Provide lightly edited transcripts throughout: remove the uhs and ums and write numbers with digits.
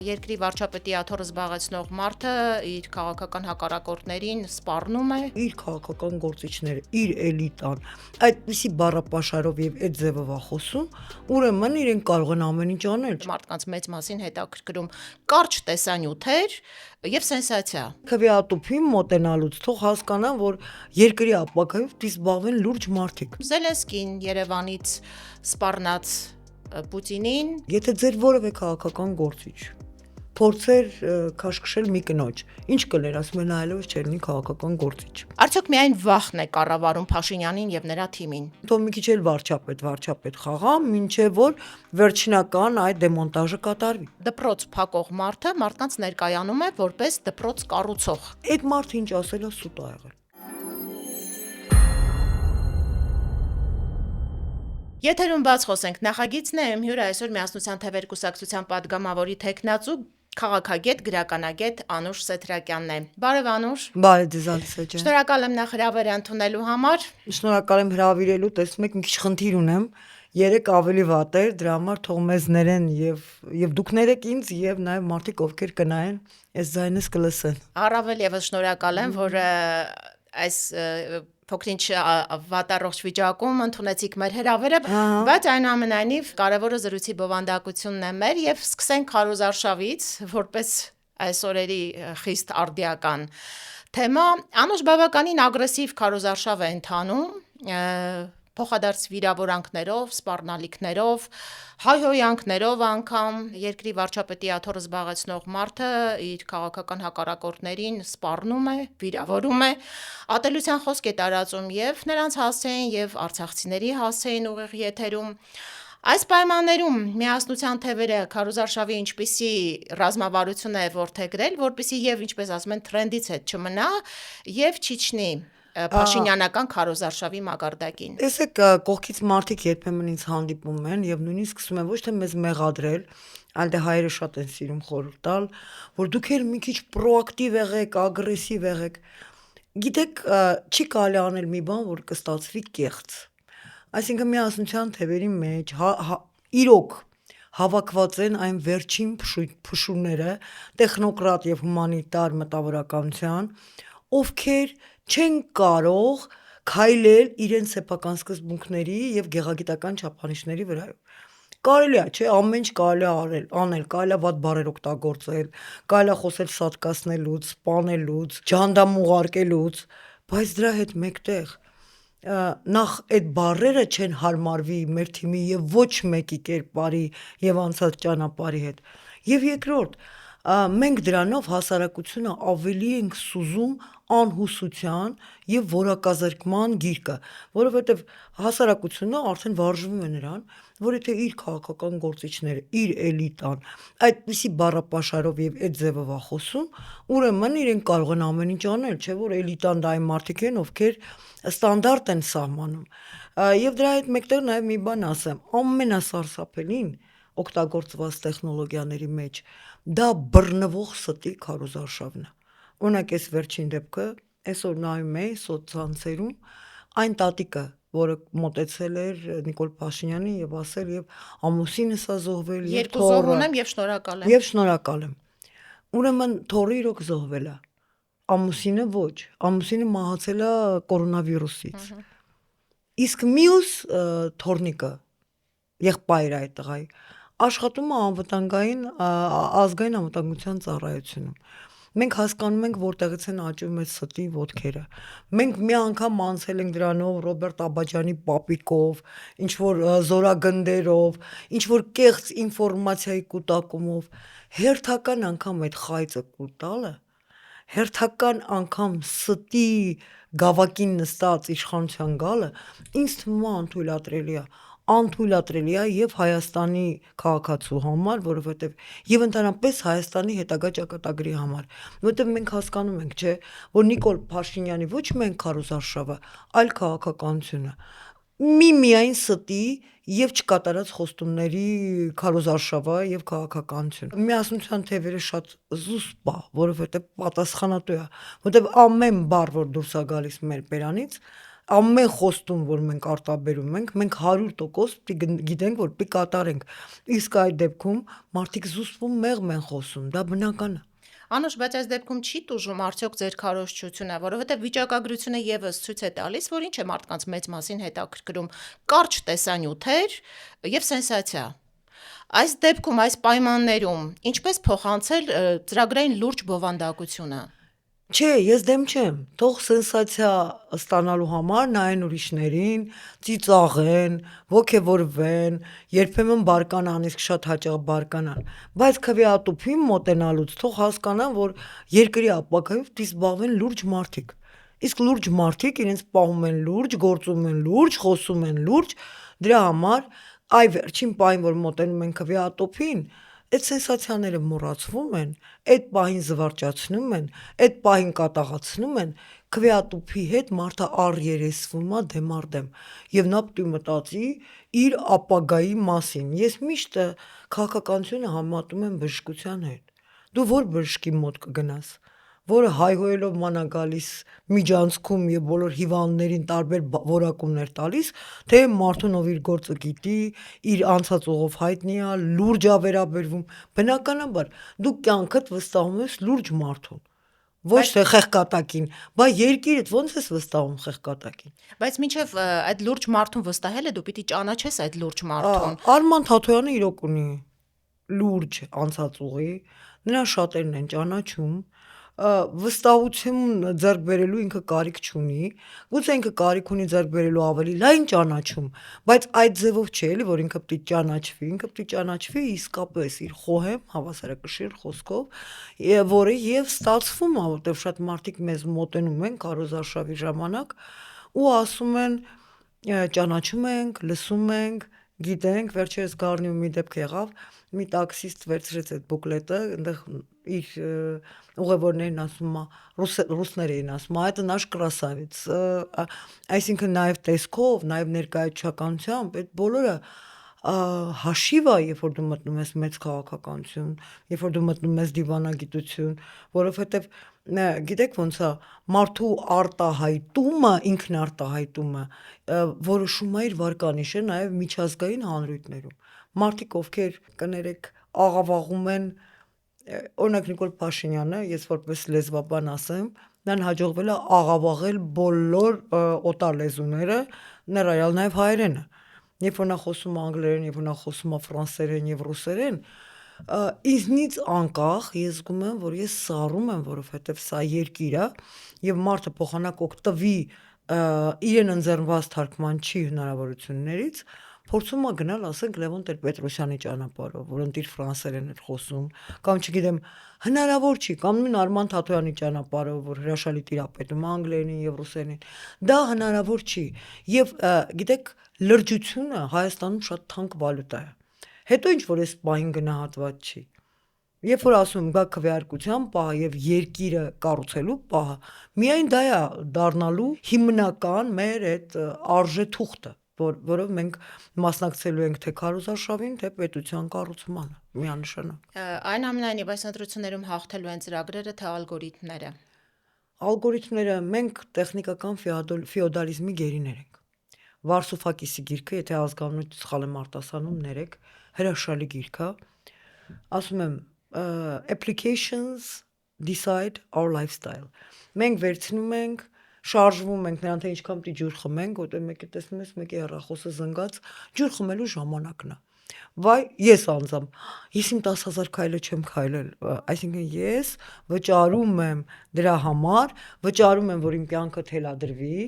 Երկրի վարչապետի աթոռը զբաղեցնող մարդը իր քաղաքական հակառակորդներին սպառնում է։ Իր քաղաքական գործիչները, իր էլիտան, այդպիսի բառապաշարով եւ այդ ձևով խոսում, ուրեմն իրենք կարող են ամեն ինչ անել։ Մարդկանց մեծ մասին հետաքրքրում կարճ տեսանյութեր եւ սենսացիա։ Քվեատուփին մոտենալուց թող հասկանան, որ երկրի ապագայով դի զբաղվեն լուրջ մարդիկ։ Զելենսկին Երևանից սպառնաց Պուտինին։ Եթե ձեր որևէ քաղաքական գործիչ փորձեր քաշքշել մի կնոջ, ինչ կներ, ասում են այլևս չէ լինի քաղաքական գործիչ։ Արդյոք միայն վախն է կառավարում Փաշինյանին եւ նրա թիմին։ Թող մի քիչ էլ վարչապետ խաղա, մինչև որ վերջնական այդ դեմոնտաժը կատարվի։ Դպրոց փակող մարդը մարդկանց ներկայանում է որպես դպրոց կառուցող։ Այդ մարդը ինչ ասել է, սուտ ա եղել։ Եթերում բաց խոսենք, նախագիծն է ՄՀՅՈՒ-ը այսօր Միասնության թևեր կուսակցության падգամավորի թեկնածու քաղաքագետ գրականագետ Անուշ Սեթրակյանն է։ Բարև Անուշ։ Բարև ձեզ Ալիսա ջան։ Շնորհակալ եմ նախ հրավերը ընդունելու համար։ Շնորհակալ եմ հրավիրելու, տեսնում եք մի քիչ խնդիր ունեմ։ Երեք ավելի վատ էր, դրա համար թող մեզ ներեն եւ դուք ներեք ինձ եւ նաեւ մարդիկ ովքեր կնայեն, այս ձայնս կլսեն։ Առավել եւս շնորհակալ եմ, որ այս փոքրինչ վատառողջ վիճակում ընդունեցիք մեր հրավերը, բայց այնուամենայնիվ կարևորը զրույցի բովանդակությունն է մեր եւ սկսենք քարոզարշավից, որպես այս օրերի խիստ արդիական թեմա։ Անուշ բավականին ագրեսիվ քարոզարշավ է ընթանում, փոխադարձ վիրավորանքներով, սպառնալիքներով, հայհոյանքներով անգամ երկրի վարչապետի աթոռը զբաղեցնող մարդը իր քաղաքական հակառակորդներին սպառնում է, վիրավորում է, ատելության խոսք է տարածում եւ նրանց հասցեին եւ արցախցիների հասցեին ուղիղ եթերում։ Այս պայմաններում Միասնության թևերը քարոզարշավի ինչպիսի ռազմավարություն է որդեգրել, որպեսզի եւ ինչպես ասում են թրենդից հետ չմնա եւ չիջնի Փաշինյանական քարոզարշավի մակարդակին։ Տեսեք, կողքից մարդիկ երբեմն ինձ հանդիպում են եւ նույնիսկ սկսում են ոչ թե մեզ մեղադրել, այլ դե հայերը շատ են սիրում խորհուրդ տալ, որ դուք էլ մի քիչ պրոակտիվ եղեք, ագրեսիվ եղեք։ Գիտեք, չի կարելի անել մի բան, որ կստացվի կեղծ։ Այսինքն Միասնության թևերի մեջ իրոք հավաքված են այն վերջին փշուրները տեխնոկրատ եւ հումանիտար մտավորականության, ովքեր չեն կարող քայլել իրենց սեփական սկզբունքների եւ գեղագիտական չափանիշների վրայով։ Կարելի է, չէ, ամեն ինչ կարելի է անել, կարելի է վատ բառեր օգտագործել, կարելի է խոսել սատկացնելուց, սպանելուց, ջանդամ ուղարկելուց, բայց դրա հետ մեկտեղ նախ այդ բառերը չեն հարմարվի մեր թիմի եւ ոչ մեկի կերպարի եւ անցած ճանապարհի հետ։ Եվ երկրորդ, մենք դրանով հասարակությունը ավելի ենք սուզում անհուսության եւ որակազրկման գիրկը, որովհետեւ հասարակությունը արդեն վարժվում է նրան, որ եթե իր քաղաքական գործիչները, իր էլիտան այդպիսի բառապաշարով եւ այդ ձևով խոսում, ուրեմն իրենք կարող են ամեն ինչ անել, չէ՞ որ էլիտան դա այն մարդիկ են, ովքեր ստանդարտ են սահմանում։ Եվ դրա հետ մեկտեղ նաեւ մի բան ասեմ, ամենասարսափելին օգտագործված տեխնոլոգիաների մեջ դա բռնվող ստի քարոզարշավն է։ Օրինակ այս վերջին դեպքը, այսօր նայում էի սոցցանցերում, այն տատիկը, որը մոտեցել էր Նիկոլ Փաշինյանին եւ ասել եւ ամուսինս է զոհվել եւ Երկու զոհ ունեմ եւ շնորհակալ եմ։ Եվ շնորհակալ եմ։ Ուրեմն թորը իրոք զոհվել է։ Ամուսինը ոչ, ամուսինը մահացել է կորոնավիրուսից։ Իսկ մյուս թորնիկը եղբայրը այդ տղայի աշխատում է անվտանգային ազգային անվտանգության ծառայությունում։ Մենք հասկանում ենք, որտեղից են աճում այդ ստի ոտքերը։ Մենք մի անգամ անցել ենք դրանով Ռոբերտ Աբաջյանի պապիկով, ինչ որ զորագնդերով, ինչ որ կեղծ ինֆորմացիայի կուտակումով, հերթական անգամ այդ խայծը կուտալը, հերթական անգամ ստի գավակին նստած իշխանության գալը ինձ թվում է անթույլատրելի է եւ Հայաստանի քաղաքացու համար, որովհետեւ եւ ընդհանրապես Հայաստանի հետագա ճակատագրի համար, որովհետեւ մենք հասկանում ենք, չէ, որ Նիկոլ Փաշինյանի ոչ միայն քարոզարշավը, այլ քաղաքականությունը միայն ստի եւ չկատարած խոստումների քարոզարշավը եւ քաղաքականություն։ Միասնության թևերը շատ զուսպ է, որովհետեւ պատասխանատու է, որովհետեւ ամեն բառ, որ դուրս է գալիս մեր բերանից, ամեն խոստում, որ մենք արտաբերում ենք, մենք 100% գիտենք, որ պիտի կատարենք։ Իսկ այդ դեպքում մարդիկ զուսպում մեղմ են խոսում, դա բնական է։ Անուշ, բայց այս դեպքում չի տուժում արդյոք ձեր քարոզչությունը, որովհետև վիճակագրությունը եւս ցույց է տալիս, որ ինչ է մարդկանց մեծ մասին հետաքրքրում՝ կարճ տեսանյութեր եւ սենսացիա։ Այս դեպքում, այս պայմաններում ինչպես փոխանցել ծրագրային լուրջ բովանդակությունը։ Չէ, ես դեմ չեմ։ Թող սենսացիա ստանալու համար նայեն ուրիշներին, ծիծաղեն, ոգևորվեն, երբեմն բարկանան, իսկ շատ հաճախ բարկանան։ Բայց քվեատուփին մոտենալուց թող հասկանան, որ երկրի ապագայով պիտի զբաղվեն լուրջ մարդիկ։ Իսկ լուրջ մարդիկ իրենց պահում են լուրջ, գործում են լուրջ, խոսում են լուրջ, դրա համար այ վերջին պահին, որ մոտենում են քվեատուփին, այդ սենսացիաները մոռացվում են, այդ պահին զվարճացնում են, այդ պահին կատաղացնում են, քվեատուփի հետ մարդը առերեսվում է դեմ առ դեմ, եւ նա պիտի մտածի իր ապագայի մասին։ Ես միշտ քաղաքականությունը համատում եմ բժշկության հետ։ Դու որ բժշկի մոտ կգնաս, որը հայհոյելով մանա գալիս միջանցքում եւ բոլոր հիվանդներին տարբեր որակումներ տալիս, թե մարդուն ով իր գործը գիտի, իր անցած ուղով հայտնի է, լուրջ է վերաբերվում, բնականաբար դու կյանքդ վստահում ես լուրջ մարդուն, ոչ թե խեղկատակին, բայց երկիրդ ո՞նց ես վստահում խեղկատակին։ Բայց մինչև այդ լուրջ մարդուն վստահելը դու պիտի ճանաչես այդ լուրջ մարդուն։ Արման Թաթոյանը իրոք ունի լուրջ անցած ուղի, նրան շատերն են ճանաչում, վստահություն ձեռք բերելու ինքը կարիք չունի, գուցե ինքը կարիք ունի ձեռք բերելու ավելի լայն ճանաչում, բայց այդ ձևով չէ էլի, որ ինքը պիտի ճանաչվի, ինքը պիտի ճանաչվի իսկապես իր խոհեմ, հավասարակշիռ խոսքով, որը եւ ստացվում է, որտեղ շատ մարդիկ մեզ մոտենում են քարոզարշավի ժամանակ ու ասում են ճանաչում ենք, լսում ենք, գիտենք, վերջերս Գառնիում մի դեպք եղավ, մի տաքսիստ վերցրեց այդ բուկլետը, այնտեղ իր ուղևորներին ասում է, ռուսներ էին ասում, это наш красавец, այսինքն նաև տեսքով, նաև ներկայացչականությամբ, այդ բոլորը հաշիվ է, երբ որ դու մտնում ես մեծ քաղաքականություն, երբ որ դու մտնում ես դիվանագիտություն, որովհետև գիտեք ոնց է, մարդու արտահայտումը, ինքնարտահայտումը որոշում է իր վարկանիշը նաև միջազգային հանրույթներում։ Մարդիկ, ովքեր կներեք աղավաղում են, օրինակ Նիկոլ Փաշինյանը, ես որպես լեզվաբան ասեմ, նրան հաջողվել է աղավաղել բոլոր օտար լեզուները, ներառյալ նաև հայերենը։ Երբ որ նա խոսում է անգլերեն, երբ որ նա խոսում է ֆրանսերեն եւ ռուսերեն, ինձնից անկախ ես զգում եմ, որ ես սառում եմ, որովհետեւ սա երկիր է եւ մարդը փոխանակող տվի իրեն ընձեռնված թարգմանչի հնարավորություններից փորձում է գնալ, ասենք Լևոն Տեր-Պետրոսյանի ճանապարհով, որ ընտիր ֆրանսերեն էր խոսում, կամ չգիտեմ, հնարավոր չի, կամ նույն Արման Թաթոյանի ճանապարհով, որ հրաշալի տիրապետում անգլերենին եւ ռուսերենին, դա հնարավոր չի։ Եվ գիտեք, լրջությունը Հայաստանում շատ թանկ վալյուտա է։ Հետո ինչ որ այս պահին գնահատված չի։ Երբ որ ասում գա քվեարկության պահը եւ երկիրը կառուցելու պահը, միայն դա է դառնալու հիմնական մեր այդ արժեթուղթը, որով մենք մասնակցելու ենք թե քարոզարշավին, թե պետության կառուցմանը, միանշանակ։ Այնուամենայնիվ այս ընտրություններում հաղթելու են ծրագրերը, թե ալգորիթմները։ Ալգորիթմները մենք տեխնիկական ֆեոդալիզմի գերիներ ենք։ Վարսուֆակիսի գիրքը, եթե ազգանունից սխալ եմ արտասանում, ներեք, հրաշալի գիրք է։ Ասում եմ, applications decide our lifestyle։ Մենք վերցնում ենք, շարժվում ենք նրան, թե ինչքան պիտի ջուր խմենք, որտեղ մեկը տեսնում ես, մեկի հեռախոսը զնգած, ջուր խմելու ժամանակն է։ Վայ, ես անձամբ, ես իմ 10,000 քայլը չեմ քայլել, այսինքն ես վճարում եմ դրա համար, վճարում եմ, որ իմ կյանքը թելադրվի,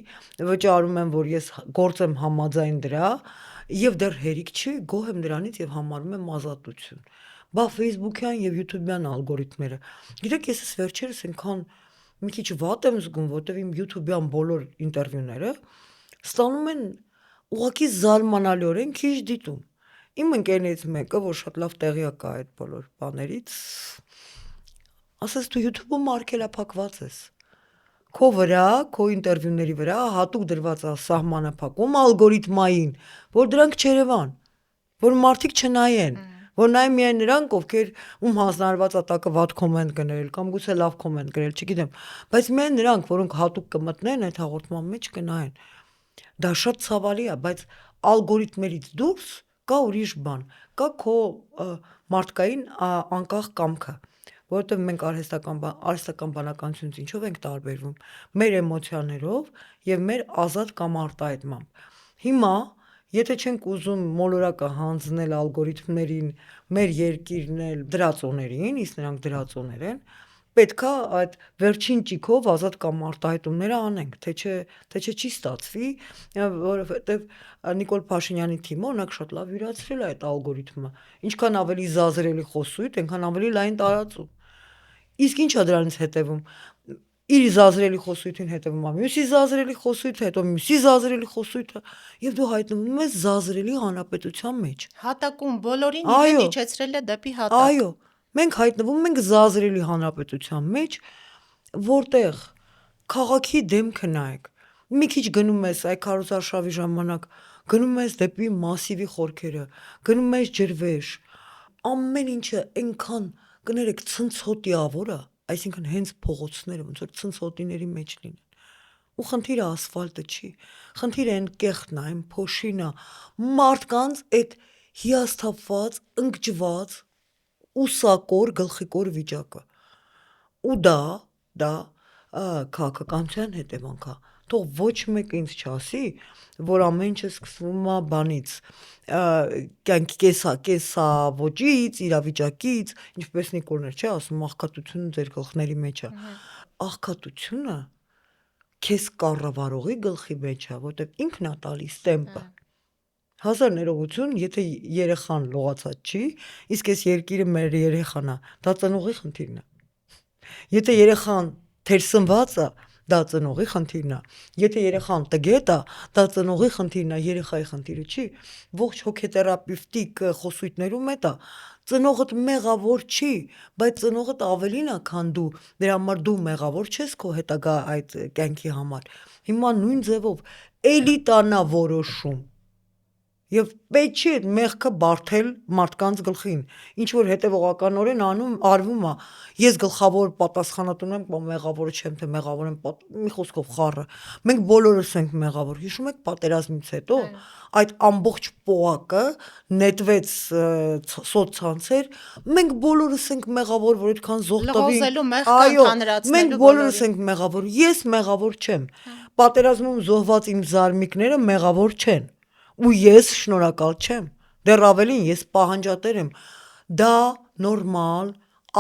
վճարում եմ, որ ես գործեմ համաձայն դրա, եւ դեռ հերիք չի, գոհ եմ դրանից եւ համարում եմ ազատություն։ Բա Facebook-յան եւ YouTube-յան ալգորիթմերը։ Գիտեք, ես վերջերս այնքան մի քիչ վատ եմ զգում, որտեվ իմ YouTube-յան բոլոր ինտերվյուները ստանում են ուղղակի զարմանալիորեն քիչ դիտում։ Իմ ընկերներից մեկը, որ շատ լավ տեղյակ է այդ բոլոր բաներից, ասաց դու YouTube-ում արգելափակված ես։ Քո վրա, քո ինտերվյուների վրա հատուկ դրված է սահմանափակում ալգորիթմային, որ դրանք չերևան, որ մարդիկ չնայեն, որ նայեն միայն նրանք, ովքեր ում հանձնարարված ատակը վատ կոմենտ կներել կամ գուցե լավ կոմենտ գրել, չգիտեմ, բայց միայն նրանք, որոնք հատուկ կմտնեն այդ հաղորդման մեջ կնայեն։ Դա շատ ցավալի է, բայց ալգորիթմերից դուրս կա ուրիշ բան, կա քո մարդկային անկախ կամքը, որովհետև մենք արհեստական բանականությունից ինչով ենք տարբերվում, մեր էմոցիաներով եւ մեր ազատ կամ արտահայտմամբ։ Հիմա եթե չենք ուզում մոլորակը հանձնել ալգորիթմներին, մեր երկիրն էլ դրածոներին, իսկ նրանք դրածոներ են, պետքա այդ վերջին ճիգով ազատ կամ արտահայտումները անենք, թե չի ստացվի, որովհետև Նիկոլ Փաշինյանի թիմը օրինակ շատ լավ յուրացրել է այդ ալգորիթմը։ Ինչքան ավելի զազրելի խոսույթ, այնքան ավելի լայն տարածում։ Իսկ ի՞նչ է դրանից հետևում։ Իր զազրելի խոսույթին հետևում է մյուսի զազրելի խոսույթը, հետո մյուսի զազրելի խոսույթը, եւ դու հայտնվում ես զազրելի հանրապետության մեջ։ Հատակում բոլորին իրեն իջեցրել է դեպի հատակ։ Այո, մենք հայտնվում ենք զազրելի հանրապետության մեջ, որտեղ քաղաքի դեմքը նայեք։ Մի քիչ գնում ես այ քարոզարշավի ժամանակ, գնում ես դեպի Մասիվի խորքերը, գնում ես Ջրվեժ, ամեն ինչը այնքան կներեք ցնցոտիավոր է, այսինքն հենց փողոցները ոնց որ ցնցոտիների մեջ լինեն։ Ու խնդիրը ասֆալտը չի, խնդիրը այն կեղտն է, այն փոշին է, մարդկանց այդ հիասթափված, ընկճված, ուսակոր, գլխիկոր վիճակը։ Ու դա քաղաքականության հետևանք է։ Թող ոչ մեկ ինձ չասի, որ ամեն ինչը սկսվում է բանից, կեսա ոճից, իրավիճակից, ինչպես Նիկոլներ չէ ասում, աղքատությունը ձեր գլխների մեջ է։ Աղքատությունը քեզ կառավարողի գլխի մեջ է, որտեղ ինքն է տալիս տեմպը։ Հազար ներողություն, եթե երեխան լողացած չի, իսկ այս երկիրը մեր երեխան է, դա ծնողի խնդիրն է։ Եթե երեխան թերսնված է, դա ծնողի խնդիրն է։ Եթե երեխան տգետ է, դա ծնողի խնդիրն է, երեխայի խնդիրը չի։ Ողջ հոգեթերապևտիկ խոսույթներում է դա։ Ծնողդ մեղավոր չի, բայց ծնողդ ավելին է, քան դու։ Դրա համար դու մեղավոր չես քո հետագա այդ կյանքի համար։ Հիմա նույն ձևով էլիտան է որոշում։ Եվ պետք չի այդ մեղքը բարթել մարդկանց գլխին, ինչ որ հետևողականորեն արվում է։ Ես գլխավոր պատասխանատուն եմ, կամ մեղավորը չեմ, թե մեղավոր եմ, մի խոսքով խառը։ Մենք բոլորս ենք մեղավոր։ Հիշում եք պատերազմից հետո այդ ամբողջ պոակը նետվեց սոցցանցեր, մենք բոլորս ենք մեղավոր, որ այդքան զոհ տվին։ Այո, մենք բոլորս ենք մեղավոր։ Ես մեղավոր չեմ։ Պատերազմում զոհված իմ զարմիկները մեղավոր չեն։ Ու ես շնորհակալ չեմ, դեռ ավելին ես պահանջատեր եմ, դա նորմալ,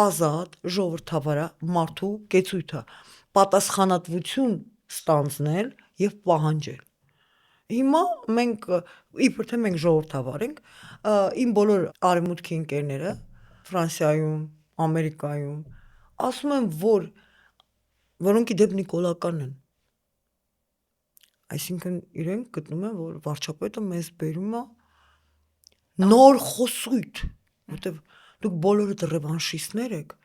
ազատ, ժողովրդավար մարդու կեցույթ է, պատասխանատվություն ստանձնել եւ պահանջել։ Հիմա մենք իբր թե մենք ժողովրդավար ենք, իմ բոլոր արևմուտքի ընկերները Ֆրանսիայում, Ամերիկայում ասում են, որոնք իդեպ նիկոլական են։ Այսինքն իրենք գտնում են, որ վարչապետը մեզ բերում է նոր խոսույթ, որտեղ դուք բոլորդ ռևանշիստներ եք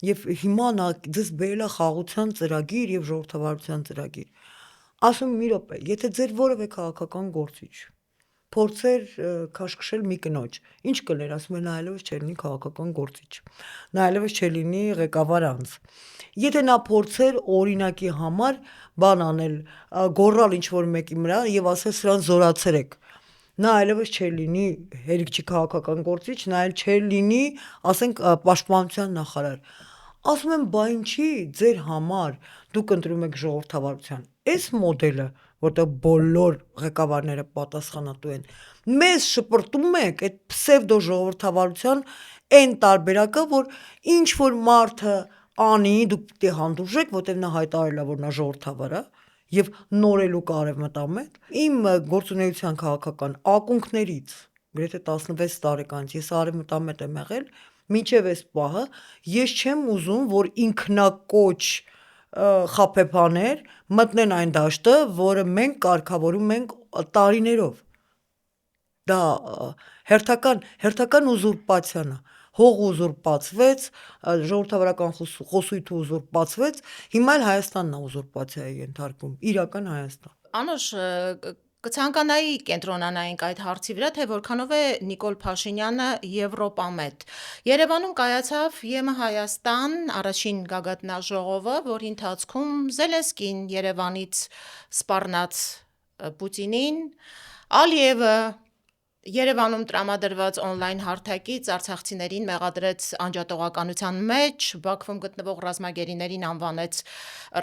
եւ հիմա նա ձեզ բերել է խաղաղության ծրագիր եւ ժողովրդավարության ծրագիր։ Ասում մի րոպե, եթե ձեր որևէ քաղաքական գործիչ փորձեր քաշքշել մի կնոջ, ինչ կներ, ասում են այլևս չէ լինի քաղաքական գործիչ, նա այլևս չէ լինի ղեկավար անձ։ Եթե նա փորձեր օրինակի համար բան անել, գոռալ ինչ որ մեկի վրա եւ ասել սրան զորացրեք, նա այլևս չէ լինի հերիք չի քաղաքական գործիչ, նա այլ չէ լինի, ասենք, պաշտպանության նախարար։ Ասում եմ, բա ինչի ձեր համար դուք ընտրում եք ժողովրդավարության այս մոդելը, որտեղ բոլոր ղեկավարները պատասխանատու են, մեզ շպրտում եք այդ պսևդո ժողովրդավարության այն տարբերակը, որ ինչ որ մարդը անի, դուք պիտի հանդուրժեք, որտեղ նա հայտարարել է, որ նա ժողովրդավար է եւ նորելու կարևմտամետ։ Իմ գործունեության քաղաքական ակունքներից գրեթե 16 տարեկանից ես արևմտամետ եմ եղել, մինչև այս պահը ես չեմ ուզում, որ ինքնակոչ խաբեբաներ մտնեն այն դաշտը, որը մենք կարգավորում ենք տարիներով։ Դա հերթական ուզուրպացիան է։ Հող ուզուրպացվեց, ժողովրդավարական խոսույթը ուզուրպացվեց, հիմա էլ Հայաստանն է ուզուրպացիայի ենթարկվում, իրական Հայաստան։ Անուշ, կցանկանայի կենտրոնանայինք այդ հարցի վրա, թե որքանով է Նիկոլ Փաշինյանը Եվրոպամետ։ Երևանում կայացավ ԵՄ Հայաստան առաջին գագաթնաժողովը, որի ընթացքում Զելենսկին Երևանից սպառնաց Պուտինին, Ալիևը Երևանում տրամադրված on-line հարթակից արցախցիներին մեղադրեց անջատողականության մեջ, Բաքվում գտնվող ռազմագերիներին անվանեց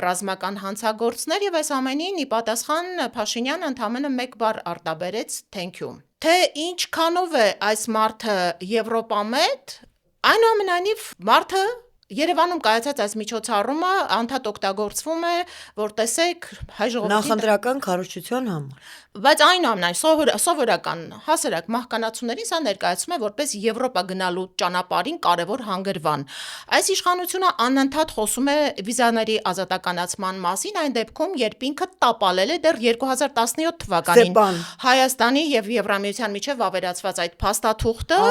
ռազմական հանցագործներ եւ այս ամենին ի պատասխան Փաշինյանը ընդամենը մեկ բառ արտաբերեց thank you։ Թե ինչքանով է այս մարդը Եվրոպամետ, այնուամենայնիվ մարդը Երևանում կայացած այս միջոցառումը անդադ օգտագործվում է, որ տեսեք հայ ժողովրդի Նախընտրական քարոզչության համար։ Բայց այնուամենայնիվ սովորական հասարակ մահկանացուներին սա ներկայացում է որպես Եվրոպա գնալու ճանապարհին կարևոր հանգրվան։ Այս իշխանությունը անընդհատ խոսում է վիզաների ազատականացման մասին այն դեպքում, երբ ինքը տապալել է դեռ 2017 թվականին Հայաստանի եւ Եվրամիության միջև ավերածված այդ փաստաթուղթը,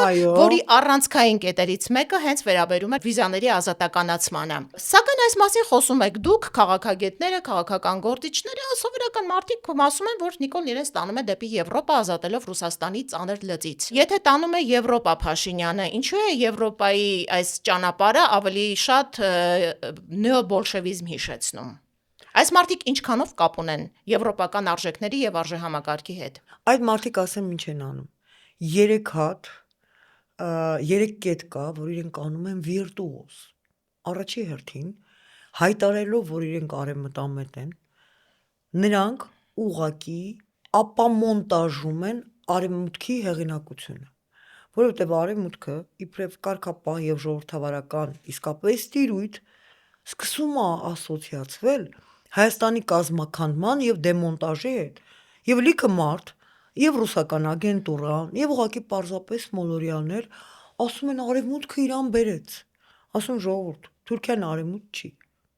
որի առանցքային կետերից մեկը հենց վերաբերում է վիզաների ազատականացմանը։ Սակայն այս մասին խոսում եք դուք, քաղաքագետները, քաղաքական գործիչները, սովորական մարդիկ ասում են, որ Նիկոլ իրենց տանում է դեպի Եվրոպա ազատելով Ռուսաստանի ծանր լծից։ Եթե տանում է Եվրոպա Փաշինյանը, ինչու է Եվրոպայի այս ճանապարհը ավելի շատ նեոբոլշևիզմ հիշեցնում։ Այս մարդիկ ինչքանով կապ ունեն եվրոպական արժեքների եւ արժեհամակարգի հետ։ Այդ մարդիկ ասեմ ինչ են անում։ 3 հատ 3 կետ կա, որ իրենք անում են վիրտուոզ։ Առաջի հերթին հայտարարելով, որ իրենք արևմտամետ են, նրանք ուղակի ապամոնտաժում են արևմուտքի հեղինակությունը, որովհետև արևմուտքը իբրև կարգապահ եւ ժողովրդավարական իսկապես տիրույթ սկսում է ասոցիացվել Հայաստանի կազմաքանդման եւ դեմոնտաժի հետ, եւ լիքը մարդ, եւ ռուսական ագենտուրան, եւ ուղղակի պարզապես մոլորյալներ ասում են արևմուտքը իրան բերեց։ Ասում ժողովուրդ, Թուրքիան արևմուտք չի։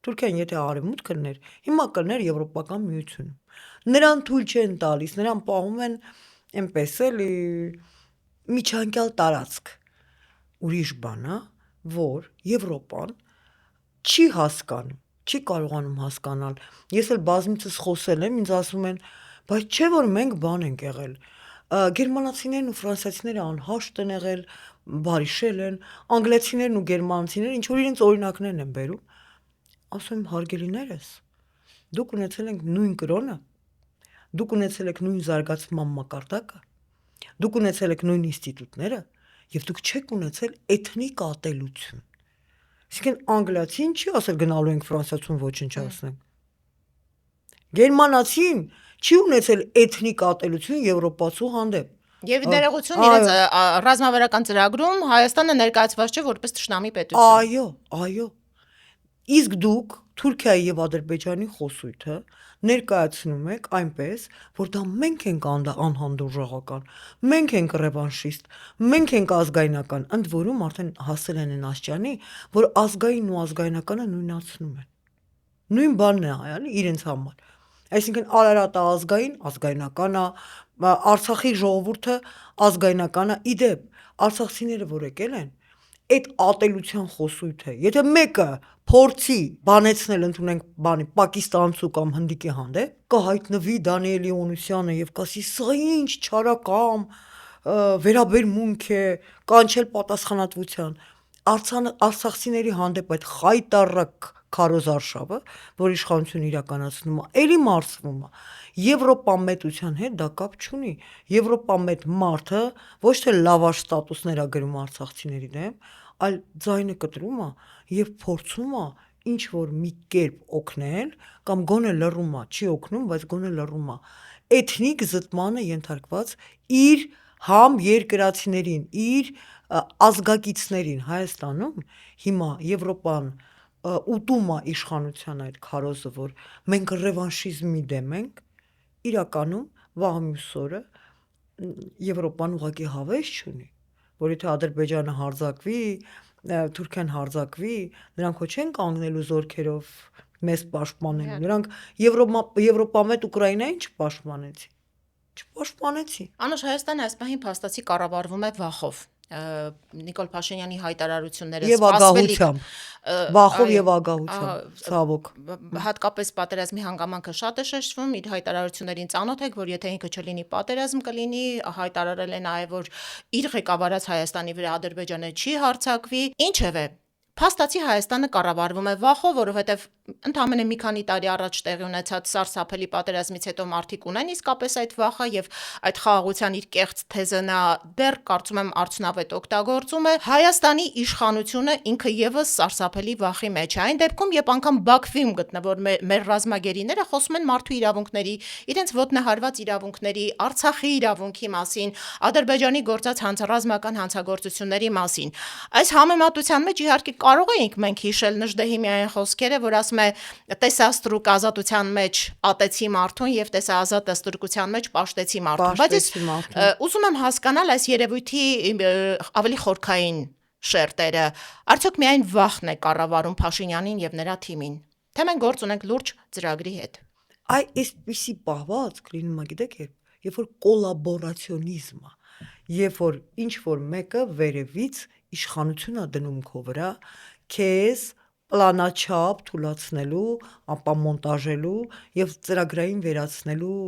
Թուրքիան եթե արևմուտք կներ, հիմա կներ Եվրոպական միությունում։ Նրան թույլ չեն տալիս, նրան պահում են այնպես էլի միջանկյալ տարածք։ Ուրիշ բան է, որ Եվրոպան չի հասկանում, չի կարողանում հասկանալ։ Ես էլ բազմիցս խոսել եմ, ինձ ասում են, բայց չէ որ մենք բան ենք եղել։ Գերմանացիներն ու ֆրանսիացիները անհաշտ են եղել, բարիշել են, անգլիացիներն ու գերմանացիները ինչ որ իրենց օրինակներն են բերում։ Ասում եմ հարգելիներս, դուք ունեցել եք նույն կրոնը, դուք ունեցել եք նույն զարգացման մակարդակը, դուք ունեցել եք նույն ինստիտուտները եւ դուք չեք ունեցել էթնիկ ատելություն։ Իսկեն անգլիացին չի ասել գնալու ենք ֆրանսիացուն ոչնչացնենք։ Գերմանացին չի ունեցել էթնիկ ատելություն եվրոպացու հանդեպ։ Եվ ներողություն իրենց ռազմավարական ծրագրում Հայաստանը ներկայացված չէ որպես թշնամի պետություն։ Այո։ Իսկ դուք Թուրքիայի եւ Ադրբեջանի խոսույթը ներկայացնում եք այնպես, որ դա մենք ենք անհանդուրժողական, մենք ենք ռևանշիստ, մենք ենք ազգայնական, ընդ որում արդեն հասել են այն աստիճանի, որ ազգային ու ազգայնականը նույնացնում են։ Նույն բանն է հայանի իրենց համար։ Այսինքն Արարատը ազգային, ազգայնական է, Արցախի ժողովուրդը ազգայնական է։ Իդեպ արցախցիները որ եկել են, այդ ատելության խոսույթը, եթե մեկը փորձի բանեցնել ընդունենք բանի պակիստանցու կամ հնդիկի հանդեպ, կհայտնվի Դանիել Իոնուսյանը եւ կասի սա ինչ չարակամ վերաբերմունք է, կանչել պատասխանատվության։ Արցախցիների հանդեպ այդ խայտառակ քարոզարշավը, որ իշխանությունը իրականացնում է, ելի մարսվում է։ Եվրոպամետության հետ դա կապ չունի։ Եվրոպամետ մարդը ոչ թե լավաշ ստատուսներ է գրում արցախցիների դեմ, այլ ձայնը կտրում է եւ փորձում է ինչ որ մի կերպ օգնել կամ գոնե լռում է, չի օգնում, բայց գոնե լռում է։ Էթնիկ զտմանը ենթարկված իր համ երկրացիներին, իր ազգակիցներին Հայաստանում հիմա Եվրոպան ուտում է իշխանության այդ քարոզը, որ մենք ռևանշիզմի դեմ ենք, իրականում վաղամյուս օրը Եվրոպան ուղղակի հավես չունի, որ եթե Ադրբեջանը հարձակվի, Թուրքիան հարձակվի, նրանք ոչ են կանգնելու զորքերով մեզ պաշտպանելու, նրանք Եվրոպամետ Ուկրաինային չպաշտպանեցին։ Անուշ Հայաստանը այս պահին փաստացի կառավարվում է վախով։ Նիկոլ Փաշինյանի հայտարարությունները եւ ագահությամբ, վախով եւ ագահությամբ, ցավոք։ Հատկապես պատերազմի հանգամանքը շատ է շեշտվում, իր հայտարարություններին ծանոթ եք, որ եթե ինքը չլինի պատերազմ կլինի, հայտարարել է նաեւ, որ իր ղեկավարած Հայաստանի վրա Ադրբեջանը չի հարձակվի, ինչևէ Փաստացի Հայաստանը կառավարվում է վախով, որովհետև ընդամենը մի քանի տարի առաջ տեղի ունեցած սարսափելի պատերազմից հետո մարդիկ ունեն իսկապես այդ վախը եւ այդ խաղաղության իր կեղծ թեզը նա դեռ կարծում եմ արդյունավետ օգտագործում է Հայաստանի իշխանությունը ինքը եւս սարսափելի վախի մեջ է այն դեպքում երբ անգամ Բաքվիում գտնվող մեր ռազմագերիները խոսում են մարդու իրավունքների իրենց ոտնահարված իրավունքների Արցախի իրավունքի մասին Ադրբեջանի գործած ռազմական հանցագործությունների մասին այս համեմատության մեջ իհարկե կարող ենք մենք հիշել Նժդեհիմյանի խոսքերը որ ասում է տեսաստրուկ ազատության մեջ ատեցի մարդուն եւ տեսաազատ ստրկության մեջ պաշտեցի մարդուն բայց ես ուզում եմ հասկանալ այս երևույթի ավելի խորքային շերտերը արդյոք միայն վախն է կառավարում Փաշինյանին եւ նրա թիմին թե մենք գործ ունենք լուրջ ծրագրի հետ այսպիսի պահվածք լինում է գիտեք երբ որ կոլաբորացիոնիզմը երբ որ ինչ որ մեկը վերևից իշխանություն է դնում քո վրա քեզ պլանաչափ թույլատնելու, ապամոնտաժելու եւ ծրագրային վերացնելու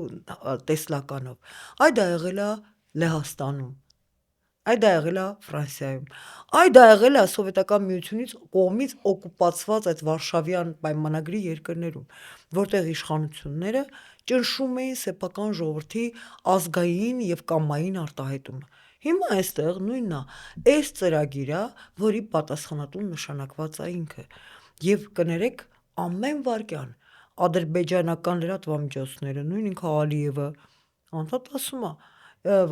տեսլականով։ Այդ դա եղել է Լեհաստանում։ Այդ դա եղել է Ֆրանսիայում։ Այդ դա եղել է սովետական միությունից կողմից օկուպացված այդ Վարշավյան պայմանագրի երկրներում, որտեղ իշխանությունները ճնշում էին սեփական ժողովրդի ազգային եւ կամային արտահայտումը։ Հիմա այստեղ նույնն է, այս ծրագիրը, որի պատասխանատուն նշանակված է ինքը, եւ կներեք ամեն վարքյան ադրբեջանական լրատվամիջոցները, նույն ինքը Ալիևը անդադ ասում է,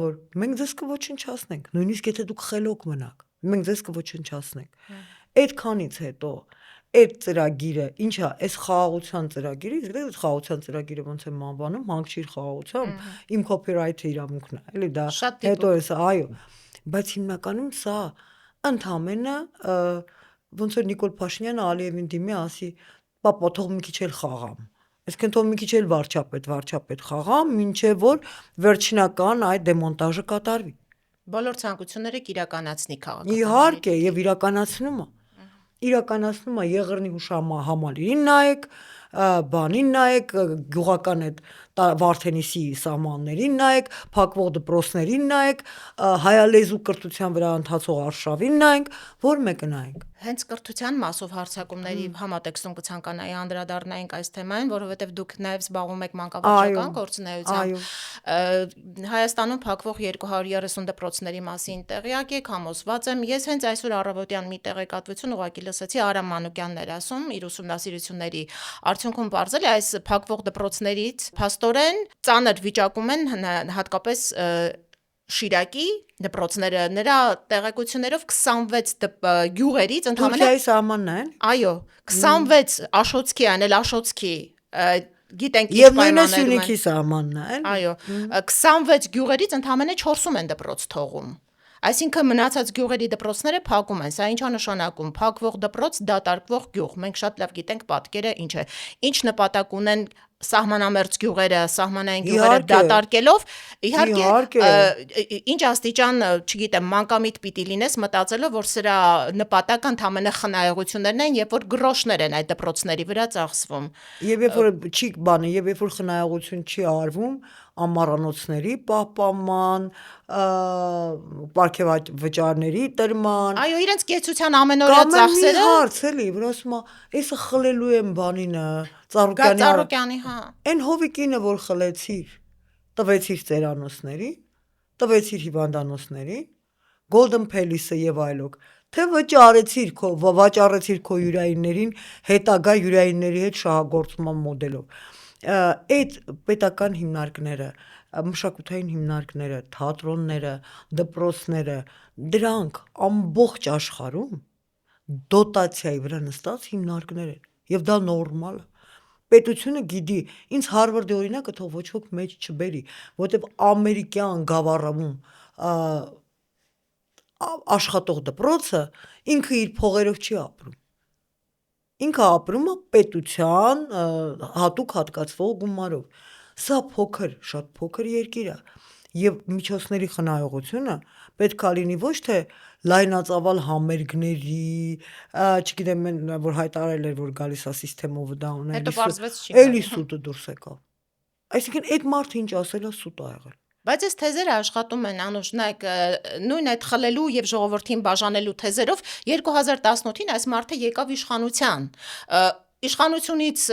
որ մենք ձեզ կոչնչացնենք, նույնիսկ եթե դուք խելոք մնաք, մենք ձեզ կոչնչացնենք։ Այդքանից հետո այդ ծրագիրը, ինչա, այս խաղաղության ծրագիրը, իսկ խաղաղության ծրագիրը ոնց եմ անվանում, հանգչիր խաղաղության, իմ copyright-ը իրավունքն է, էլի դա հետո էս, այո, բայց հիմնականում սա ընդամենը ոնց որ Նիկոլ Փաշինյանը Ալիևին դիմի ասի, պապա թող մի քիչ էլ խաղամ, այսինքն թող մի քիչ էլ վարչապետ խաղամ, մինչև որ վերջնական այդ դեմոնտաժը կատարվի։ Բոլոր ցանկությունները կիրականացնի քաղաքական։ Իհարկե, եւ իրականացնում է Եղեռնի հուշահամալիրին նայեք, բանին նայեք, գյուղական այդ Վարդենիսի սահմաններին նայեք, փակվող դպրոցներին նայեք, հայալեզու կրթության վրա ընթացող արշավին նայենք, որ մեկը նայենք։ Հենց կրթության մասով հարցակումների համատեքստում կցանկանայի անդրադառնայինք այս թեմային, որովհետև դուք նաև զբաղվում եք մանկավարժական գործունեությամբ։ Հայաստանում փակվող 230 դպրոցների մասին տեղյակ եք, համոզված եմ։ Ես հենց այսօր առավոտյան մի տեղեկատվություն ուղղակի լսեցի Արամ Մանուկյանն էր ասում իր ուսումնասիրությունների արդյունքում բարձել է այս փակվող դպրոցներից փաստորեն ծանր վիճակում են հատկապես Շիրակի դպրոցները նրա տեղեկություններով 26 գյուղերից ընդհանրապես Թուրքիայի սահմանն են։ Այո, 26 Աշոցքի են, էլ Աշոցքի գիտենք Եվ նույնը Սյունիքի սահմանն է, էլ։ Այո, 26 գյուղերից ընդհանրապես 4-ում են դպրոց թողում։ Այսինքն մնացած գյուղերի դպրոցները փակում են, սա ինչա նշանակում, փակվող դպրոց, դատարկվող գյուղ։ Մենք շատ լավ գիտենք պատկերը ինչ է։ Ինչ նպատակ ունեն սահմանամերձ գյուղերը, սահմանային գյուղերը դատարկելով, իհարկե, ինչ աստիճան, չգիտեմ, մանկամիտ պիտի լինես մտածելով, որ սրա նպատակը ընդամենը խնայողություններն են, երբ որ գրոշներ են այդ դպրոցների վրա ծախսվում։ Եվ երբ որ չի բանը, եւ երբ որ խնայողություն չի արվում, ամառանոցների պահպանման, պարգևավճարների տրման։ Այո, իրենց կեցության ամենօրյա ծախսերը։ Կամ մի հարց էլի, որ ասում է, «Էսը խլելու եմ բանինը, Ծառուկյանի, հա։ Այն հովիկինը, որ խլեցիր, տվեցիր ծերանոցներին, տվեցիր հիվանդանոցներին, Golden Palace-ը եւ այլոք, թե վաճառեցիր քո յուրայիններին, հետագա յուրայինների հետ շահագործման մոդելով։ Այդ պետական հիմնարկները, մշակութային հիմնարկները, թատրոնները, դպրոցները, դրանք ամբողջ աշխարհում դոտացիայի վրա նստած հիմնարկներ են, եւ դա նորմալ է։ Պետությունը գիտի, ինձ Հարվարդի օրինակը թող ոչ ոք մեջ չբերի, որտեվ ամերիկյան գավառում աշխատող դպրոցը ինքը իր փողերով չի ապրում։ Ինքը ապրում է պետության հատուկ հատկացվող գումարով։ Սա փոքր, շատ փոքր երկիր է, եւ միջոցների խնայողությունը պետք է լինի ոչ թե լայնածավալ համերգների, չգիտեմ, որ հայտարարել էր, որ գալիս է սիստեմով դա ունեն, հետո բարձվեց չի գալիս։ Էլի սուտը դուրս եկավ։ Այսինքն այդ մարդը ինչ ասել է, սուտ է եղել։ Բայց այս թեզերը աշխատում են անուշ, նայեք, նույն այդ խլելու եւ ժողովրդին բաժանելու թեզերով 2018-ին այս մարդը եկավ իշխանության։ իշխանությունից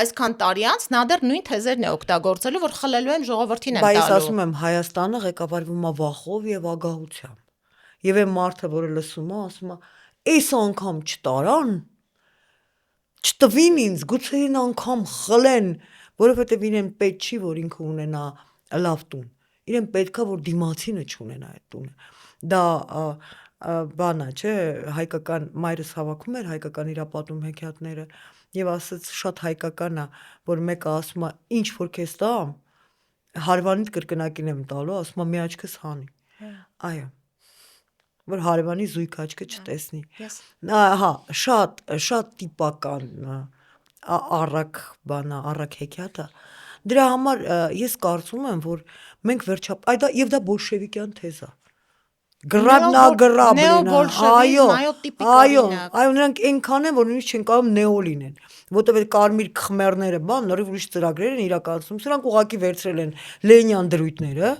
այսքան տարի անց նա դեռ նույն թեզերն է օգտագործելու, որ խլելու են ժողովրդին եմ Բայց տալու։ ասում եմ, Հայաստանը ղեկավարվում է վախով եւ ագահությամբ։ Եվ այն մարդը, որը լսում է, ասում է, «Էս անգամ չտարան, չտվին ինձ, գուցե այն անգամ խլեն, որովհետեւ իրեն պետք չի, որ ինքը ունենա լավ տուն։ Իրեն պետքա, որ դիմացինը չունենա այդ տունը»։ Դա բանա, չէ, հայկական մայրս հավաքում էր հայկական իրապատում հեքիաթները եւ ասաց շատ հայկական է, որ մեկը ասում է ինչ որ քեզ տամ, հարևանիդ կրկնակին եմ տալու, ասում է մի աչքս հանի։ Այո, որ հարևանի զույգ աչքը չտեսնի։ Հա, շատ տիպական առակ բանա, առակ հեքիաթ է։ Դրա համար ես կարծում եմ, որ մենք եւ դա բոլշևիկյան թեզ է։ Գրաբնագրաբլին, այո, նրանք այնքան են, որ նույնիսկ չեն կարող նեո լինեն, որտեղ կարմիր քխմերները, նորից ուրիշ ծրագրեր են իրականացնում, սրանք ուղղակի վերցրել են Լենինյան դրույթները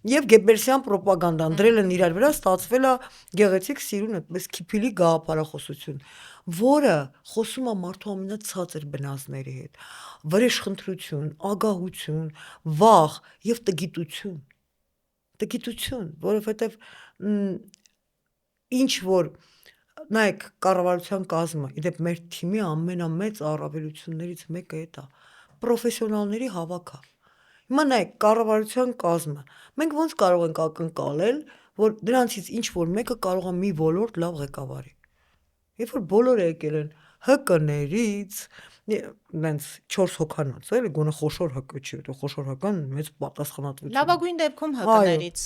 եւ Գեբելսյան ռոպագանդան դրել են իրար վրա, ստացվել է գեղեցիկ սիրուն այդպես քիփիլի գաղափարախոսություն, որը խոսում է մարդու ամենացածր բնազների հետ, վրեժխնդրություն, ագահություն, վախ եւ տգիտություն, որովհետեւ ինչ որ նայեք կառավարության կազմը, իդեպ մեր թիմի ամենամեծ առավելություններից մեկը է դա, պրոֆեսիոնալների հավաքը։ Հիմա նայեք կառավարության կազմը, մենք ոնց կարող ենք ակնկալել, որ դրանցից ինչ որ մեկը կարող է մի ոլորտ լավ ղեկավարի։ Երբ որ բոլորը եկել են ՀԿ-ներից, նենց 4 հոգանոց, էլի գոնե խոշոր ՀԿ չի, որտեղ խոշոր ՀԿ-ն մեծ պատասխանատվություն։ Լավագույն դեպքում ՀԿ-ներից,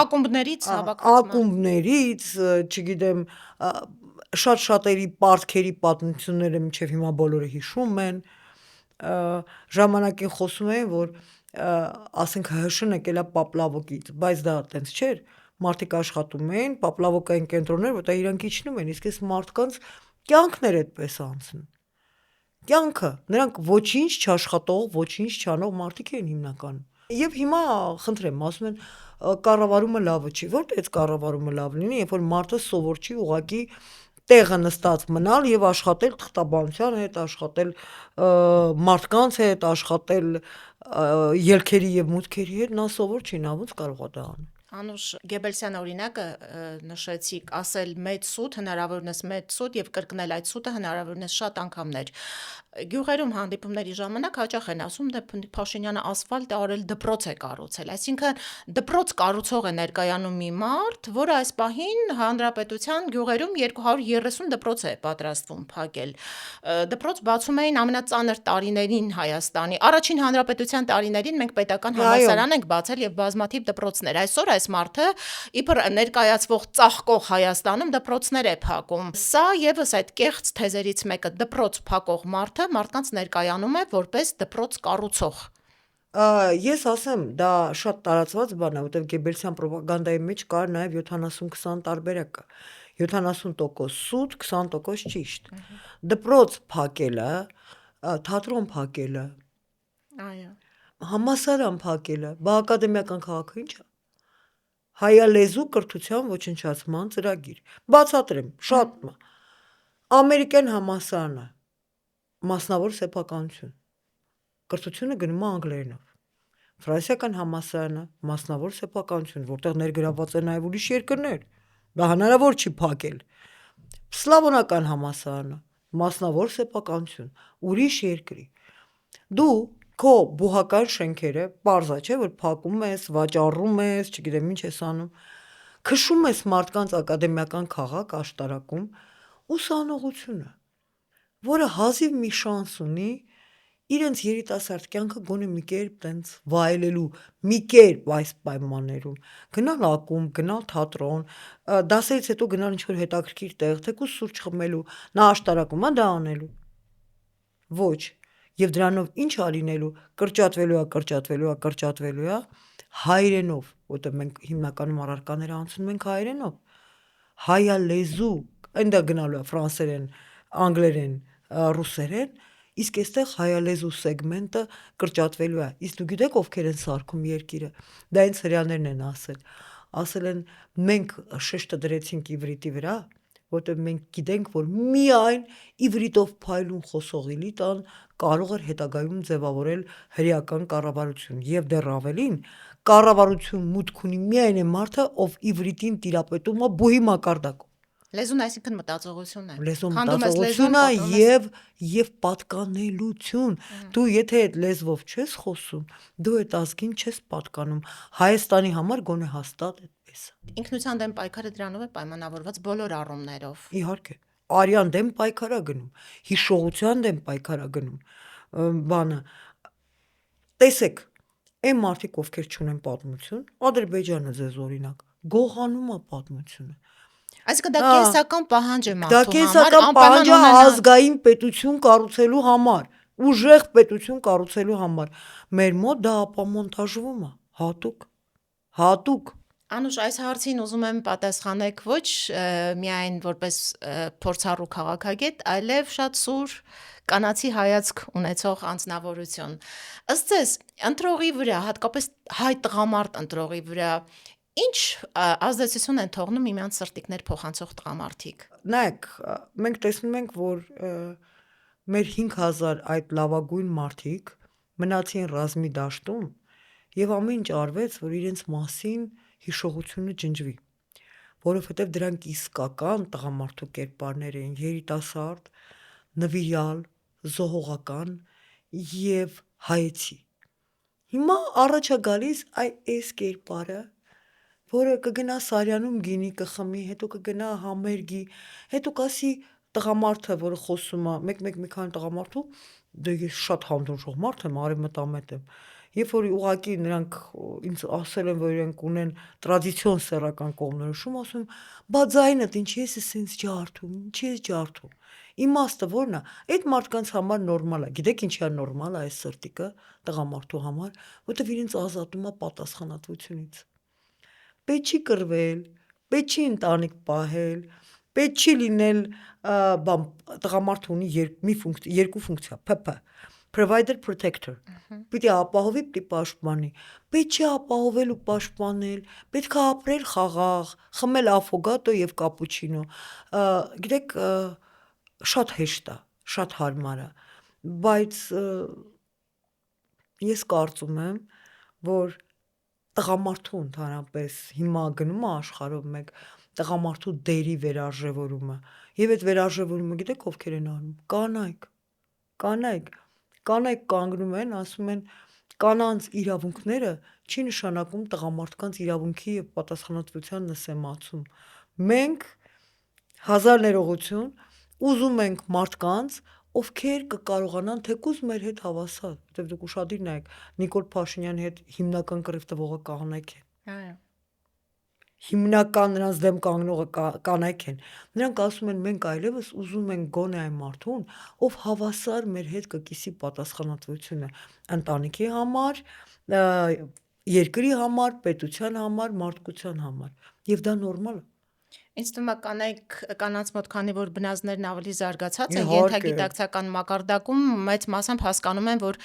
ակումբներից ակումբներից, չգիտեմ, շատ շատերի պարտքերի պատմությունները մինչև հիմա բոլորը հիշում են, ժամանակին խոսում էին, որ ասենք ՀՀՇ-ն եկել է Պապլավոկից, բայց դա տենց չէր, մարդիկ աշխատում էին, Պապլավոկային կենտրոններ, որտեղ իրանք իջնում են, իսկ այս մարդկանց կյանքն էր այդպես անցնում։ Կյանքը, նրանք ոչինչ չաշխատող, ոչինչ չանող մարդիկ էին հիմնականում։ Եվ հիմա խնդրեմ, ասում են կառավարումը լավը չի, որտե՞ց այդ կառավարումը լավ լինի, երբ որ մարդը սովոր չի ուղղակի տեղը նստած մնալ եւ աշխատել թղթաբանության հետ, աշխատել մարդկանց հետ, աշխատել ելքերի եւ մուտքերի հետ, նա սովոր չի, նա ոնց կարող է դա անել։ Անուշ Գեբելսյան օրինակը նշեցիք, ասել մեծ սուտ, հնարավորինս մեծ սուտ եւ կրկնել այդ սուտը հնարավորինս շատ անգամներ։ Գյուղերում հանդիպումների ժամանակ հաճախ են ասում, դե Փաշինյանը ասֆալտ է արել, դպրոց է կառուցել, այսինքն դպրոց կառուցող է ներկայանում մի մարդ, որը այս պահին հանրապետության գյուղերում 230 դպրոց է պատրաստվում փակել։ Դպրոց բացում էին ամենածանր տարիներին Հայաստանի, առաջին հանրապետության տարիներին մենք պետական համալսարան ենք բացել եւ բազմաթիվ դպրոցներ։ Այսօր այս մարդը իբր ներկայացվող ծաղկող Հայաստանում դպրոցներ է փակում։ Սա եւս այդ կեղծ թեզերից մեկը, դպրոց փակող մարդը մարդկանց ներկայանում է որպես դպրոց կառուցող։ Ես ասեմ, դա շատ տարածված բան է, որտեղ Գեբելսյան ռոպագանդայի մեջ կար նաև 70-20 տարբերակը։ 70% սուտ, 20% ճիշտ։ Դպրոց փակելը, թատրոն փակելը, այո, համալսարան փակելը, բա ակադեմիական քաղաքը ի՞նչ է։ Հայալեզու կրթության ոչնչացման ծրագիր։ Բացատրեմ, շատ ամերիկյան համալսարանը, մասնավոր սեփականություն, կրթությունը գնում է անգլերենով։ Ֆրանսիական համալսարանը, մասնավոր սեփականություն, որտեղ ներգրավված են նաև ուրիշ երկրներ, դա հնարավոր չի փակել։ Սլավոնական համալսարանը, մասնավոր սեփականություն, ուրիշ երկրի։ Դու քո բուհական շենքերը, պարզա չէ, որ փակում ես, վաճառում ես, չգիտեմ ինչ ես անում, քշում ես մարդկանց ակադեմիական քաղաք աշտարակում, ուսանողությունը, որը հազիվ մի շանս ունի իրենց երիտասարդ կյանքը գոնե մի կերպ տենց վայելելու, մի կերպ այս պայմաններում, գնալ ակումբ, գնալ թատրոն, դասերից հետո գնալ ինչ-որ հետաքրքիր տեղ, թեկուզ սուրճ խմելու, նա աշտարակում է դա անելու։ Ոչ, եւ դրանով ինչ ա լինելու, կրճատվելու է հայրենով, որտեղ մենք հիմնականում առարկաները անցնում ենք հայրենով, հայալեզու, այնտեղ գնալու է ֆրանսերեն, անգլերեն, ռուսերեն, իսկ այստեղ հայալեզու սեգմենտը կրճատվելու է։ Իսկ դու գիտեք ովքեր են սարքում երկիրը։ Դա ինձ հրեաներն են ասել։ Ասել են մենք շեշտը դրեցինք իվրիտի վրա, որտեղ մենք գիտենք, որ միայն իվրիտով փայլուն խոսող էլիտան կարող էր հետագայում ձևավորել հրեական կառավարություն եւ դեռ ավելին կառավարություն մուտք ունի միայն այն մարդը, ով իվրիտին տիրապետում է բուհի մակարդակով։ Լեզուն այսինքն մտածողությունն է։ Լեզուն Քանդում ես լեզուն, մտածողությունը կոտրում ես- եւ պատկանելություն։ Դու եթե այդ լեզվով չես խոսում, դու այդ ազգին չես պատկանում։ Հայաստանի համար գոնե հաստատ այդպես է։ Ինքնության դեմ պայքարը դրանով է պայմանավորված բոլոր առումներով։ Իհարկե, արյան դեմ պայքարա գնում, հիշողության դեմ պայքարա գնում։ Բանը տեսեք, այն մարդիկ, ովքեր չունեն պատմություն, Ադրբեջանը ձեզ օրինակ, գողանում է պատմությունը։ Այսինքն դա կենսական պահանջ է Դա մարդու համար, կենսական անպայման պահանջ է ունենալ- ազգային պետություն կառուցելու համար, ուժեղ պետություն կառուցելու համար։ Մեր մոտ դա ապամոնտաժվում է, հատուկ։ Անուշ, այս հարցին ուզում եմ պատասխանեք ոչ միայն որպես փորձառու քաղաքագետ, այլև շատ սուր կանացի հայացք ունեցող անձնավորություն։ Ըստ ձեզ, ընտրողի վրա, հատկապես հայ տղամարդ ընտրողի վրա, ինչ ազդեցություն են թողնում միմյանց սրտիկներ փոխանցող տղամարդիկ։ Նայեք, մենք տեսնում ենք, որ մեր 5000 այդ լավագույն մարդիկ մնացին ռազմի դաշտում եւ ամեն ինչ արվեց, որ իրենց մասին հիշողությունը ջնջվի, որովհետև դրանք իսկական տղամարդու կերպարներ էին, երիտասարդ, նվիրյալ, զոհողական եւ հայեցի։ Հիմա առաջ է գալիս այս կերպարը, որը կգնա Սարյանում գինի կխմի, հետո կգնա համերգի, հետո կասի տղամարդը, որը խոսում է, մեկ մի քանի տղամարդու, դե ես շատ հանդուրժող մարդ եմ, արևմտամետ եմ։ Երբ որ ուղղակի նրանք ինձ ասել են, որ իրենք ունեն տրադիցիոն սեռական կողմնորոշում, ասում եմ, բա ձայնդ ինչ ես սենց ջարդում, ինչ ես ջարդում։ Իմաստը ո՞րն է։ Այդ մարդկանց համար նորմալ է։ Գիտեք ինչի է նորմալ այս սրտիկը տղամարդու համար, որտեղ իրենց ազատում է պատասխանատվությունից։ Պետք չի կռվել, պետք չի ընտանիք պահել, պետք չի լինել տղամարդը ունի երկու ֆունկցիա, ՓՓ, provider protector։ Պիտի ապահովի, պիտի պաշտպանի։ Պետք չի ապահովել ու պաշտպանել, պետք է ապրել խաղաղ, խմել աֆոգատո եւ կապուչինո։ Գիտեք, շատ հեշտ է, շատ հարմար է, բայց ես կարծում եմ, որ տղամարդու ընդհանրապես հիմա գնում է աշխարհով մեկ տղամարդու դերի վերարժևորումը եւ այդ վերարժևորումը գիտեք ովքեր են անում կանայք կանգնում են ասում են կանանց իրավունքները չի նշանակում տղամարդկանց իրավունքի եւ պատասխանատվության նսեմացում մենք հազար ներողություն ուզում ենք մարդկանց ովքեր կկարողանան թեկուզ մեր հետ հավասար, որտեղ դուք ուշադիր նայեք, Նիկոլ Փաշինյանի հետ հիմնական կռիվ տվողը կանայք են։ Այո։ Հիմնական նրանց դեմ կանգնողը կանայք են։ Նրանք ասում են մենք այլևս ուզում ենք գոնե այն մարդուն, ով հավասար մեր հետ կկիսի պատասխանատվությունը ընտանիքի համար, երկրի համար, պետության համար, մարդկության համար։ Եվ դա նորմալ է։ Ինձ թվում է կանանց մոտ քանի որ բնազդներն ավելի զարգացած են Իհարկե։ ենթագիտակցական մակարդակում մեծ մասամբ հասկանում են որ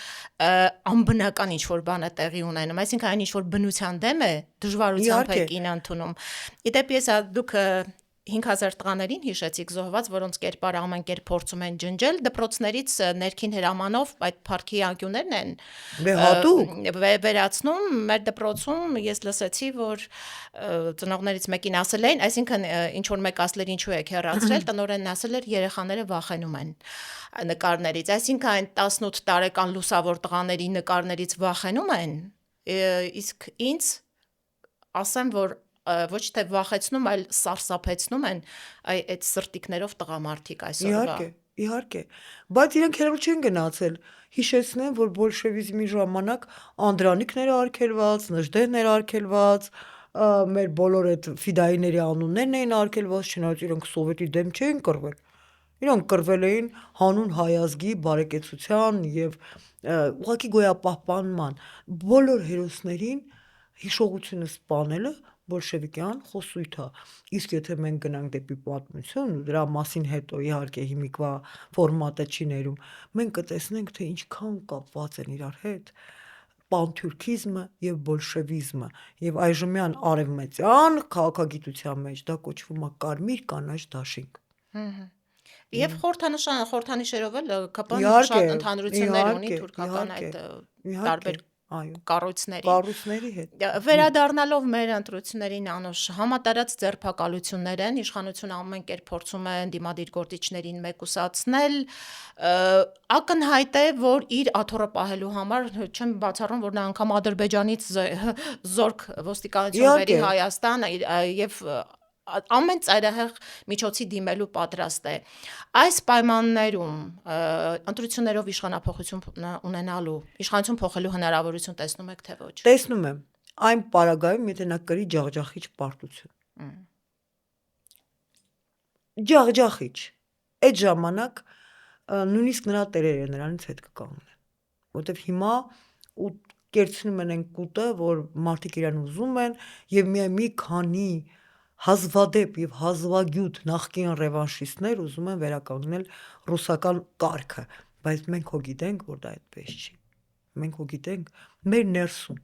անբնական ինչ որ բան է տեղի ունենում այսինքն այն ինչ որ բնության դեմ է դժվարությամբ է կին ընդունում իդեպ ես դուք 5000 տղաներին հիշեցիք զոհված, որոնց կերպարը ամեն կերպ փորձում են ջնջել, դպրոցներից ներքին հրամանով այդ парքի անկյուններն են վերացնում, մեր դպրոցում ես լսեցի, որ ծնողներից մեկին ասել էին, այսինքն ինչ որ մեկ ասել էր ինչու եք հեռացրել, տնօրենն ասել էր երեխաները վախենում են նկարներից, այսինքն այն 18 տարեկան լուսավոր տղաների նկարներից վախենում են, իսկ ինձ ասեմ, որ ոչ թե վախեցնում, այլ սարսափեցնում են այդ սրտիկներով տղամարդիկ այսօրվա։ Իհարկե, բայց իրենք հերո չեն գնացել։ Հիշեցնեմ, որ բոլշևիզմի ժամանակ Անդրանիկներ արգելված, Նժդեհներ արգելված, մեր բոլոր այդ ֆիդայիների անուններն էին արգելված, չնայած իրենք սովետի դեմ չէին կռվել։ Իրենք կռվել էին հանուն հայ ազգի բարեկեցության եւ ուղղակի գոյապահպանման։ Բոլոր հերոսներին հիշողությունը սպանելը բոլշևիկյան խոսույթ է։ Իսկ եթե մենք գնանք դեպի պատմություն, դրա մասին հետո իհարկե հիմիկվա ֆորմատը չի ներում, մենք կտեսնենք, թե ինչքան կապված են իրար հետ պանթյուրքիզմը եւ բոլշևիզմը եւ այժմյան արևմտյան քաղաքագիտության մեջ դա կոչվում է կարմիր կանաչ դաշինք։ Եվ խորհրդանիշերով էլ ԿՊ-ն Իհարկե, շատ ընդհանրություններ ունի իհարկե, թուրքական իհարկե, այդ իհարկե, տարբեր այո, կառույցների։ կառույցների հետ։ Վերադառնալով մեր ընտրություններին անուշ համատարած ձերբակալություններ են, իշխանությունը ամեն կերպ փորձում է ընդդիմադիր գործիչներին մեկուսացնել, ակնհայտ է, որ իր աթոռը պահելու համար չեմ բացառում, որ նա անգամ Ադրբեջանից զորք ոստիկանություն բերի Իհարկե։ Հայաստան եւ ամեն ծայրահեղ միջոցի դիմելու պատրաստ է։ Այս պայմաններում ընտրություններով իշխանափոխություն ունենալու, իշխանություն փոխելու հնարավորություն տեսնում եք թե ոչ։ Տեսնում եմ, այն պարագայում, եթե նա կրի ջախջախիչ պարտություն։ Ջախջախիչ։ Այդ ժամանակ նույնիսկ նրա տերերը նրանից հետ կկանգնեն, որովհետև հիմա ու կերցնում են այն կուտը, որ մարդիկ իրան ուզում են եւ միայն մի քանի հազվադեպ եւ հազվագյուտ նախկին ռևանշիստներ ուզում են վերականգնել ռուսական կարգը, բայց մենք հո գիտենք, որ դա այդպես չի։ Մենք հո գիտենք մեր ներսում,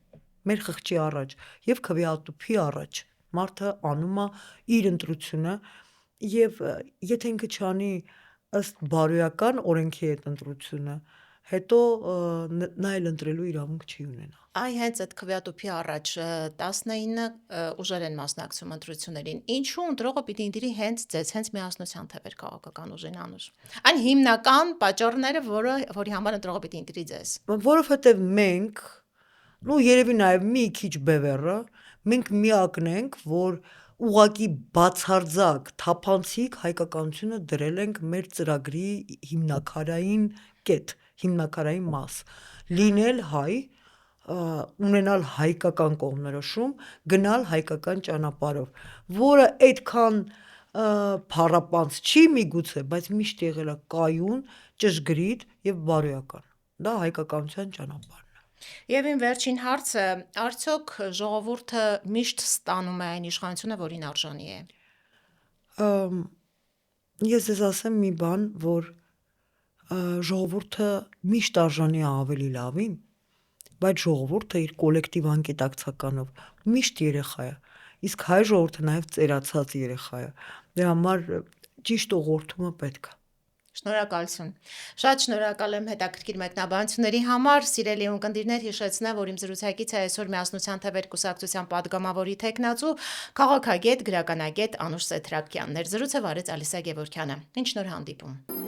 մեր խղճի առաջ եւ քվեատուփի առաջ մարդը անում է իր ընտրությունը եւ եթե ինքը չանի ըստ բարոյական օրենքի այդ ընտրությունը, հետո նա էլ ընտրելու իրավունք չի ունենա։ Այ հենց այդ քվեատուփի առաջ 19 ուժեր են մասնակցում ընտրություններին։ Ինչու ընտրողը պիտի ընտրի հենց ձեզ, հենց միասնության թվեր քաղաքական ուժին անուշ։ Այն հիմնական պատճառները, որի համար ընտրողը պիտի ընտրի ձեզ։ Որովհետև մենք, ու երևի նաև մի քիչ բևեռը, մենք միակն ենք, որ ուղակի բացարձակ թափանցիկ հայկականությունը դրել ենք մեր ծրագրի հիմնակարային կետ, հիմնակարային մաս։ Լինել հայ, ունենալ հայկական կողմնորոշում, գնալ հայկական ճանապարհով, որը այդքան փառապանց չի միգուցե, բայց միշտ եղել է կայուն, ճշգրիտ եւ բարոյական։ Դա հայկականության ճանապարհն է։ Եվ իմ վերջին հարցը, արդյոք ժողովուրդը միշտ ստանում է այն իշխանությունը, որին արժանի է։ Ես ձեզ ասեմ մի բան, որ ժողովուրդը միշտ արժանի է ավելի լավին, բայց ժողովուրդը իր կոլեկտիվ անկետակցականով միշտ երեխա է, իսկ հայ ժողովուրդը նաև ծերացած երեխա է, դրա համար ճիշտ ուղղորդումը պետք է։ Շնորհակալություն։ Շատ շնորհակալ եմ հետաքրքիր մեկնաբանությունների համար, սիրելի ունկնդիրներ, հիշեցնեմ, որ իմ զրուցակիցը այսօր միասնության թվեր կուսակցության падգամավորի տեխնացու, քաղաքագետ, գրականագետ Անուշ Սեթրակյանն էր։ Զրույցը վարեց Ալիսա Գևորգյանը։ Ինչ նոր հանդիպում։